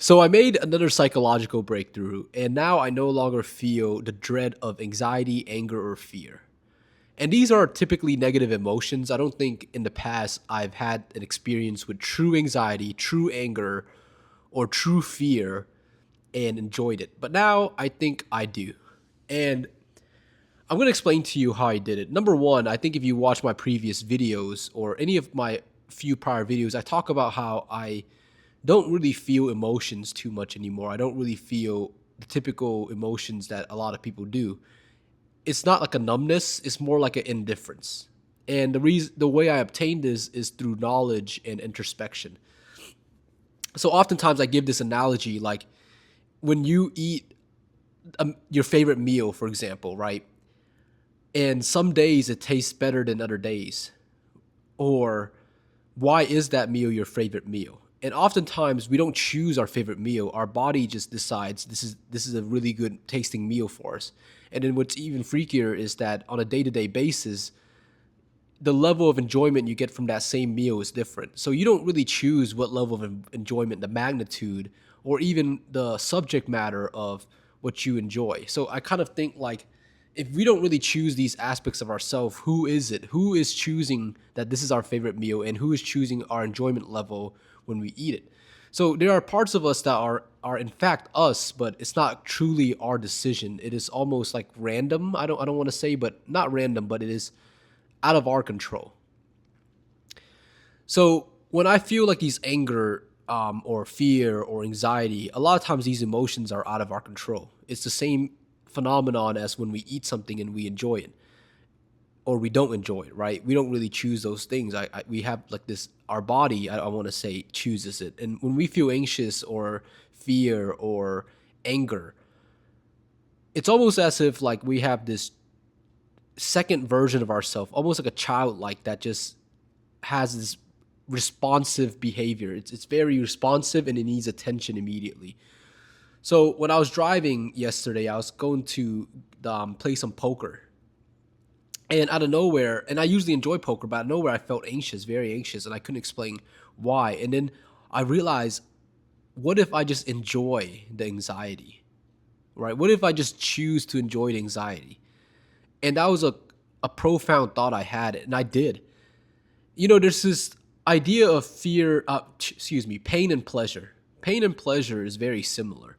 So I made another psychological breakthrough, and now I no longer feel the dread of anxiety, anger, or fear. And these are typically negative emotions. I don't think in the past I've had an experience with true anxiety, true anger, or true fear and enjoyed it. But now I think I do. And I'm going to explain to you how I did it. Number one, I think if you watch my previous videos or any of my few prior videos, I talk about how I don't really feel emotions too much anymore. I don't really feel the typical emotions that a lot of people do. It's not like a numbness, it's more like an indifference. And the way I obtained this is through knowledge and introspection. So oftentimes I give this analogy like when you eat your favorite meal, for example, right? And some days it tastes better than other days. Or why is that meal your favorite meal? And oftentimes we don't choose our favorite meal. Our body just decides this is a really good tasting meal for us. And then what's even freakier is that on a day-to-day basis, the level of enjoyment you get from that same meal is different. So you don't really choose what level of enjoyment, the magnitude, or even the subject matter of what you enjoy. So I kind of think like if we don't really choose these aspects of ourselves, who is it? Who is choosing that this is our favorite meal and who is choosing our enjoyment level when we eat it? So there are parts of us that are in fact us, but it's not truly our decision. It is almost like random. I don't want to say, but not random, but it is out of our control. So when I feel like these anger or fear or anxiety, a lot of times these emotions are out of our control. It's the same phenomenon as when we eat something and we enjoy it or we don't enjoy it, right? We don't really choose those things. We have like this, our body, I want to say, chooses it. And when we feel anxious or fear or anger, it's almost as if like we have this second version of ourselves, almost like a child like that just has this responsive behavior. It's very responsive and it needs attention immediately. So when I was driving yesterday, I was going to play some poker, and out of nowhere, and I usually enjoy poker, but out of nowhere, I felt anxious, very anxious, and I couldn't explain why. And then I realized, what if I just enjoy the anxiety, right? What if I just choose to enjoy the anxiety? And that was a profound thought I had, and I did. There's this idea of fear, excuse me, pain and pleasure. Pain and pleasure is very similar.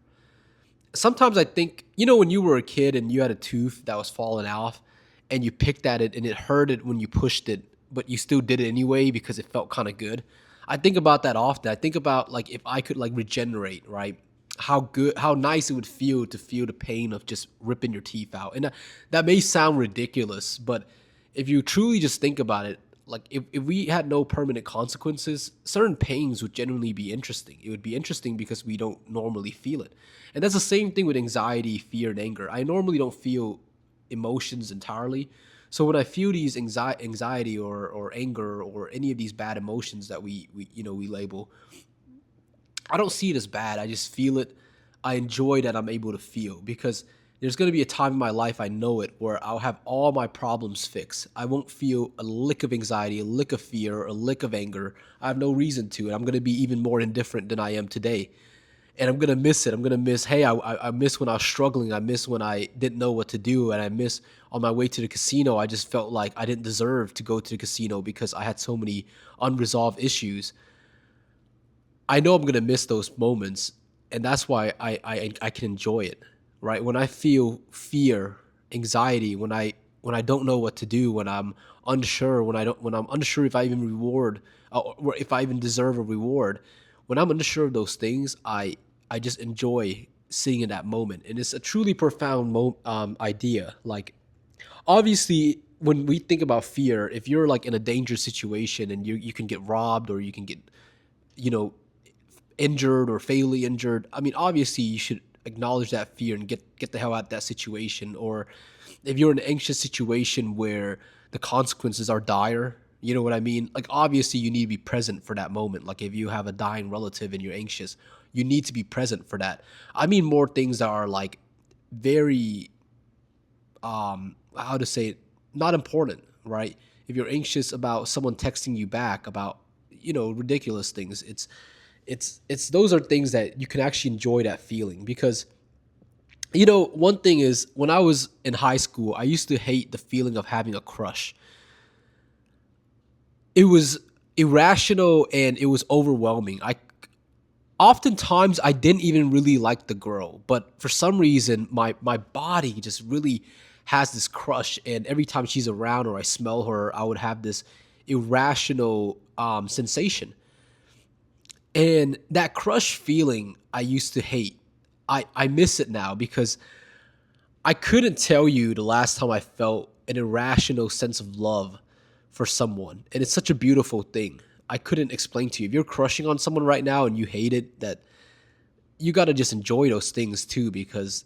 Sometimes I think, when you were a kid and you had a tooth that was falling off and you picked at it and it hurted when you pushed it, but you still did it anyway because it felt kind of good. I think about that often. I think about like if I could like regenerate, right? How good, how nice it would feel to feel the pain of just ripping your teeth out. And that may sound ridiculous, but if you truly just think about it, like if we had no permanent consequences, certain pains would genuinely be interesting. It would be interesting because we don't normally feel it. And that's the same thing with anxiety, fear, and anger. I normally don't feel emotions entirely. So when I feel these anxiety or anger or any of these bad emotions that we label, I don't see it as bad. I just feel it. I enjoy that I'm able to feel because there's going to be a time in my life, I know it, where I'll have all my problems fixed. I won't feel a lick of anxiety, a lick of fear, a lick of anger. I have no reason to. And I'm going to be even more indifferent than I am today. And I'm going to miss it. I'm going to miss, hey, I miss when I was struggling. I miss when I didn't know what to do. And I miss on my way to the casino, I just felt like I didn't deserve to go to the casino because I had so many unresolved issues. I know I'm gonna miss those moments, and that's why I can enjoy it, right? When I feel fear, anxiety, when I don't know what to do, when I'm unsure, when I'm unsure if I even or if I even deserve a reward, when I'm unsure of those things, I just enjoy seeing in that moment, and it's a truly profound idea. Like obviously when we think about fear, if you're like in a dangerous situation and you can get robbed or you can get you know injured or fatally injured, I mean, obviously you should acknowledge that fear and get the hell out of that situation. Or if you're in an anxious situation where the consequences are dire, you know what I mean? Like obviously you need to be present for that moment. Like if you have a dying relative and you're anxious, you need to be present for that. I mean more things that are like very how to say it, not important, right? If you're anxious about someone texting you back about ridiculous things, It's those are things that you can actually enjoy that feeling because one thing is when I was in high school, I used to hate the feeling of having a crush. It was irrational and it was overwhelming. I oftentimes I didn't even really like the girl, but for some reason my body just really has this crush, and every time she's around or I smell her, I would have this irrational sensation. And that crush feeling I used to hate. I miss it now because I couldn't tell you the last time I felt an irrational sense of love for someone. And it's such a beautiful thing. I couldn't explain to you. If you're crushing on someone right now and you hate it, that you got to just enjoy those things too, because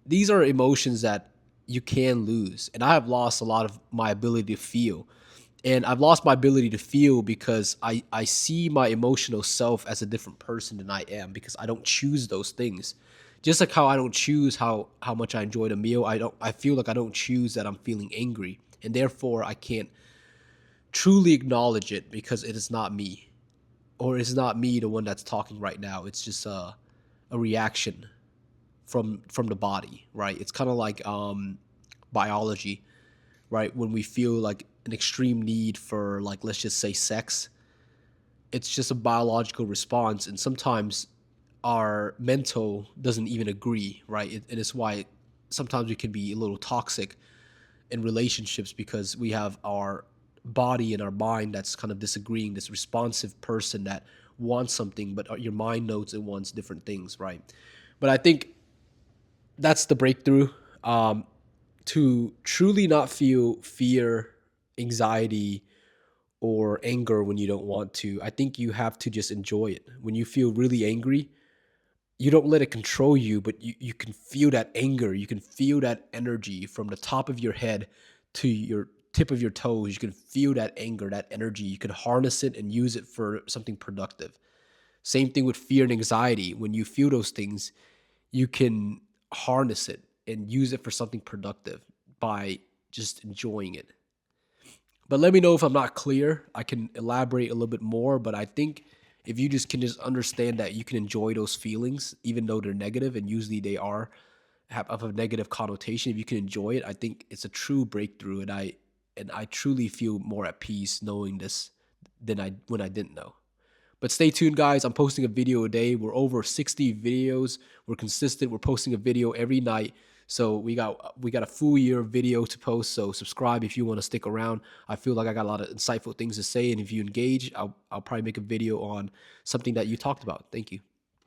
these are emotions that you can lose. And I have lost a lot of my ability to feel. And I've lost my ability to feel because I see my emotional self as a different person than I am because I don't choose those things. Just like how I don't choose how much I enjoyed a meal, I feel like I don't choose that I'm feeling angry. And therefore I can't truly acknowledge it because it is not me. Or it's not me the one that's talking right now. It's just a reaction from the body, right? It's kind of like biology, right? When we feel like an extreme need for, like, let's just say sex, it's just a biological response, and sometimes our mental doesn't even agree, right? And it's why sometimes we can be a little toxic in relationships because we have our body and our mind that's kind of disagreeing, this responsive person that wants something, but your mind knows it wants different things, right? But I think that's the breakthrough. To truly not feel fear, anxiety, or anger when you don't want to, I think you have to just enjoy it. When you feel really angry, you don't let it control you, but you can feel that anger. You can feel that energy from the top of your head to your tip of your toes. You can feel that anger, that energy. You can harness it and use it for something productive. Same thing with fear and anxiety. When you feel those things, you can harness it and use it for something productive by just enjoying it. But let me know if I'm not clear. I can elaborate a little bit more, but I think if you just can just understand that you can enjoy those feelings even though they're negative, and usually they are have a negative connotation, if you can enjoy it, I think it's a true breakthrough, and I truly feel more at peace knowing this than I when I didn't know. But stay tuned, guys. I'm posting a video a day. We're over 60 videos. We're consistent. We're posting a video every night. So we got a full year of video to post. So subscribe if you want to stick around. I feel like I got a lot of insightful things to say, and if you engage, I'll probably make a video on something that you talked about. Thank you.